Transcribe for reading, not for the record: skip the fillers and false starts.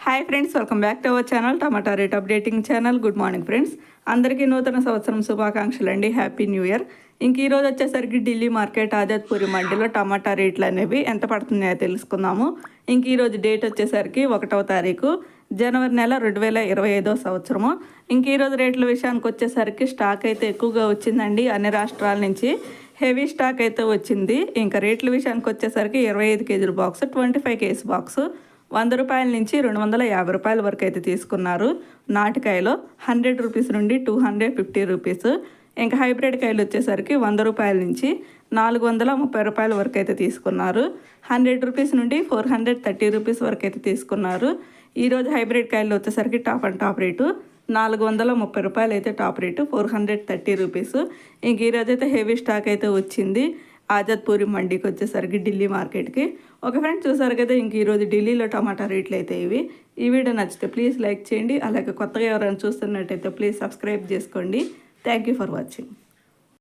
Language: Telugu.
Hi friends, welcome back to our channel tomato rate updating channel. Good morning friends, అందరికీ నూతన సంవత్సరం శుభాకాంక్షలు అండి. Happy new year. ఇంక ఈరోజు వచ్చేసరికి ఢిల్లీ మార్కెట్ ఆజాద్పూరి మండీలో టమాటా రేట్లు అనేవి ఎంత పడుతున్నాయో తెలుసుకుందాము. ఇంక ఈరోజు డేట్ వచ్చేసరికి 1వ తారీఖు జనవరి నెల 2025 సంవత్సరము. ఇంక ఈరోజు రేట్ల విషయానికి వచ్చేసరికి స్టాక్ అయితే ఎక్కువగా వచ్చిందండి. అన్ని రాష్ట్రాల నుంచి హెవీ స్టాక్ అయితే వచ్చింది. ఇంకా రేట్ల విషయానికి వచ్చేసరికి 25 కేజీల బాక్స్, 25 కేజీ బాక్స్ 100 రూపాయల నుంచి 250 రూపాయల వరకు అయితే తీసుకున్నారు. నాటికాయలో 100 రూపీస్ నుండి 250 రూపీస్. ఇంకా హైబ్రిడ్ కాయలు వచ్చేసరికి 100 రూపాయల నుంచి 430 రూపాయల వరకు అయితే తీసుకున్నారు. 100 రూపీస్ నుండి 430 రూపీస్ వరకు అయితే తీసుకున్నారు. ఈరోజు హైబ్రిడ్ కాయలు వచ్చేసరికి టాప్ అండ్ టాప్ రేటు 430 రూపాయలు అయితే టాప్ రేటు, 430 రూపీస్. ఇంక ఈరోజు అయితే హెవీ స్టాక్ అయితే వచ్చింది ఆజాద్పూరి మండీకి వచ్చేసరికి ఢిల్లీ మార్కెట్కి. ఒక ఫ్రెండ్ చూసారు కదా, ఇంక ఈరోజు ఢిల్లీలో టమాటా రేట్లు అయితే ఇవి. ఈ వీడియో నచ్చితే ప్లీజ్ లైక్ చేయండి. అలాగే కొత్తగా ఎవరైనా చూస్తున్నట్టయితే ప్లీజ్ సబ్స్క్రైబ్ చేసుకోండి. Thank you for watching.